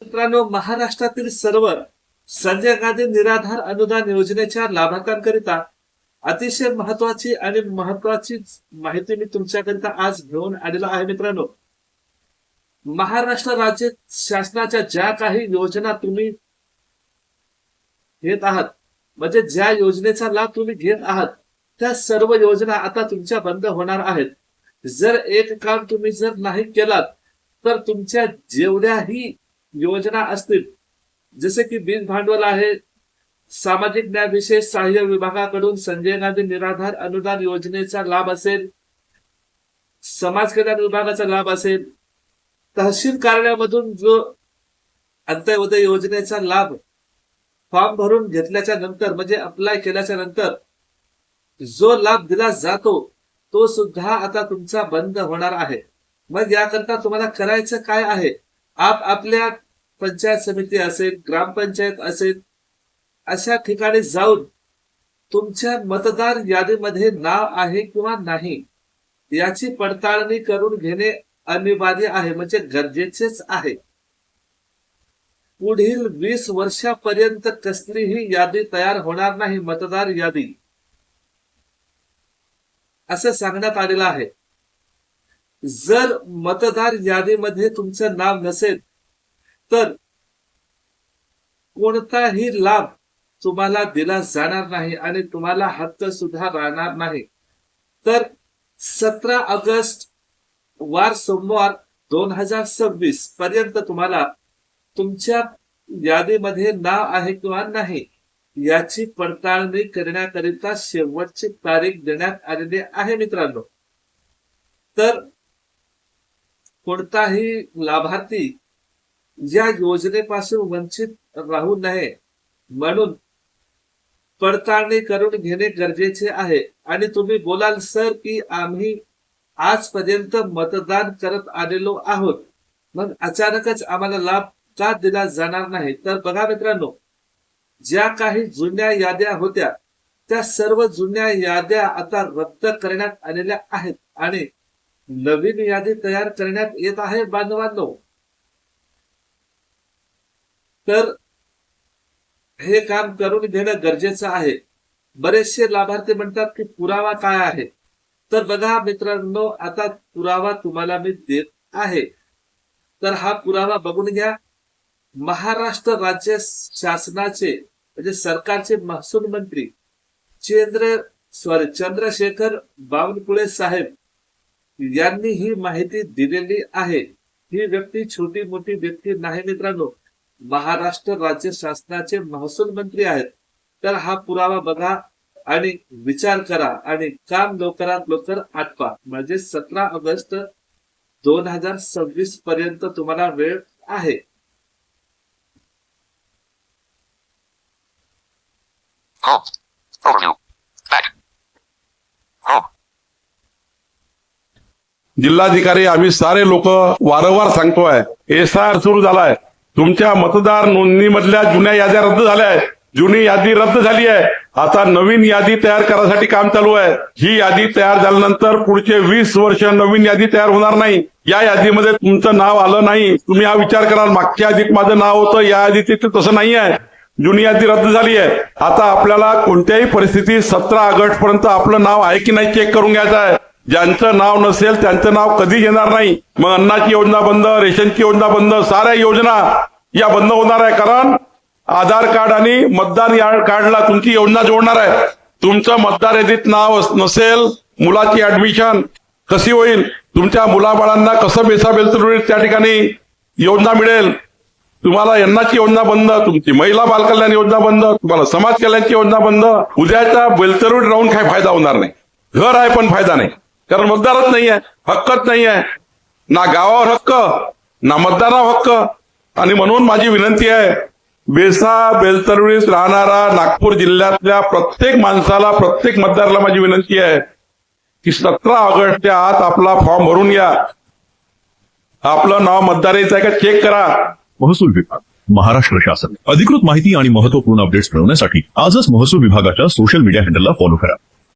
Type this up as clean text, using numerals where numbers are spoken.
मित्रांनो, महाराष्ट्रातील सर्व संजय गांधी निराधार अनुदान योजनेच्या लाभार्थ्यांकरिता अतिशय महत्वाची माहिती मी तुमच्याकरिता आज घेऊन आलेलो आहे. मित्रांनो, महाराष्ट्र राज्य शासनाच्या ज्या काही योजना तुम्ही घेत आहात, म्हणजे ज्या योजनेचा लाभ तुम्ही घेत आहात, त्या सर्व योजना आता तुमच्या बंद होणार आहेत. जर एक काम तुम्ही जर नाही केलात तर तुमच्या जेवढ्याही योजना असतील, जसे की बीज भांडवल आहे, सामाजिक न्याय विशेष सहाय्य विभागाकडून संजय गांधी निराधार अनुदान योजनेचा लाभ असेल, समाज कल्याण विभागाचा लाभ असेल, तहसील कार्यालयामधून जो अंत्योदय योजनेचा लाभ फॉर्म भरून घेतल्याच्या नंतर, म्हणजे अप्लाय केल्याच्या नंतर जो लाभ दिला जातो तो सुद्धा आता तुमचा बंद होणार आहे. मग याकरता तुम्हाला करायचं काय आहे? आपल्या पंचायत समिती असेल, ग्रामपंचायत असेल, अशा ठिकाणी जाऊन तुमच्या मतदार यादीमध्ये नाव आहे किंवा नाही याची पडताळणी करून घेणे अनिवार्य आहे, म्हणजे गरजेचेच आहे. पुढील 20 वर्षापर्यंत कसलीही यादी तयार होणार नाही, मतदार यादी, असं सांगण्यात आलेलं आहे. जर मतदार यादीमध्ये तुमचं नाव नसेल तर कोणताही लाभ तुम्हाला दिला जाणार नाही आणि तुम्हाला हक्क सुद्धा राहणार नाही. तर 17 ऑगस्ट वार सोमवार 2026 पर्यंत तुम्हाला तुमच्या यादीमध्ये नाव आहे किंवा नाही याची पडताळणी करण्याकरिता शेवटची तारीख देण्यात आलेली आहे. मित्रांनो, तर कोणताही लाभार्थी या योजनेपासून वंचित राहू नये म्हणून पडताळणी करून घेणे गरजेचे आहे. आणि तुम्ही बोलाल, सर की आम्ही आजपर्यंत मतदान करत आलेलो आहोत, मग अचानकच आम्हाला लाभ का दिला जाणार नाही? तर बघा मित्रांनो, ज्या काही जुन्या याद्या होत्या त्या सर्व जुन्या याद्या आता रद्द करण्यात आलेल्या आहेत आणि नवीन यादी तयार करण्यात येत आहे बांधवांनो. तर हे काम करून घेणं गरजेचं आहे. बरेचसे लाभार्थी म्हणतात की पुरावा काय आहे? तर बघा मित्रांनो, आता पुरावा तुम्हाला मी देत आहे, तर हा पुरावा बघून घ्या. महाराष्ट्र राज्य शासनाचे म्हणजे सरकारचे महसूल मंत्री चंद्रशेखर बावनकुळे साहेब यांनी ही माहिती दिलेली आहे. ही व्यक्ती छोटी मोठी व्यक्ती नाही मित्रांनो, महाराष्ट्र राज्य शासनाचे महसूल मंत्री आहेत. तर हा पुरावा बघा आणि विचार करा आणि काम लवकरात लवकर आटपा, म्हणजे 17 ऑगस्ट 2026 पर्यंत तुम्हाला वेळ आहे. जिल्हाधिकारी, आम्ही सारे लोक वारंवार सांगतोय, एसआर सुरू झालाय. तुमच्या मतदार नोंदणी मधल्या जुन्या याद्या रद्द झाल्या आहेत. जुनी यादी रद्द झाली आहे. आता नवीन यादी तयार करण्यासाठी काम चालू आहे. ही यादी तयार झाल्यानंतर पुढचे 20 वर्ष नवीन यादी तयार होणार नाही. या यादीमध्ये तुमचं नाव आलं नाही, तुम्ही हा विचार कराल, मागच्या यादीत माझं नाव होतं, या यादीत तसं नाही आहे. जुनी यादी रद्द झाली आहे. आता आपल्याला कोणत्याही परिस्थितीत 17 ऑगस्ट पर्यंत आपलं नाव आहे की नाही चेक करून घ्यायचं आहे. ज्यांचं नाव नसेल त्यांचं नाव कधी येणार नाही. मग अन्नाची योजना बंद, रेशनची योजना बंद, साऱ्या योजना या बंद होणार आहे. कारण आधार कार्ड आणि मतदार कार्डला तुमची योजना जोडणार आहे. तुमचं मतदार यादीत नाव नसेल, मुलाची ऍडमिशन कशी होईल, तुमच्या मुलाबाळांना कसं बेसाबेल त्या ठिकाणी योजना मिळेल, तुम्हाला अन्नाची योजना बंद, तुमची महिला बालकल्याण योजना बंद, तुम्हाला समाज कल्याणची योजना बंद. उद्याच्या बेलतरुड राहून काय फायदा होणार नाही. घर आहे पण फायदा नाही, कारण मतदारच नाही आहे, हक्कच नाही आहे, ना गावावर हक्क ना मतदारावर हक्क. आणि म्हणून माझी विनंती आहे, बेलतरुडीत राहणारा नागपूर जिल्ह्यातल्या प्रत्येक माणसाला, प्रत्येक मतदाराला माझी विनंती आहे की 17 ऑगस्टच्या आत आपला फॉर्म भरून घ्या. आपलं नाव मतदार यायचं आहे का चेक करा. महसूल विभाग, महाराष्ट्र शासन. अधिकृत माहिती आणि महत्त्वपूर्ण अपडेट्स मिळवण्यासाठी आजच महसूल विभागाच्या सोशल मीडिया हँडलला फॉलो करा.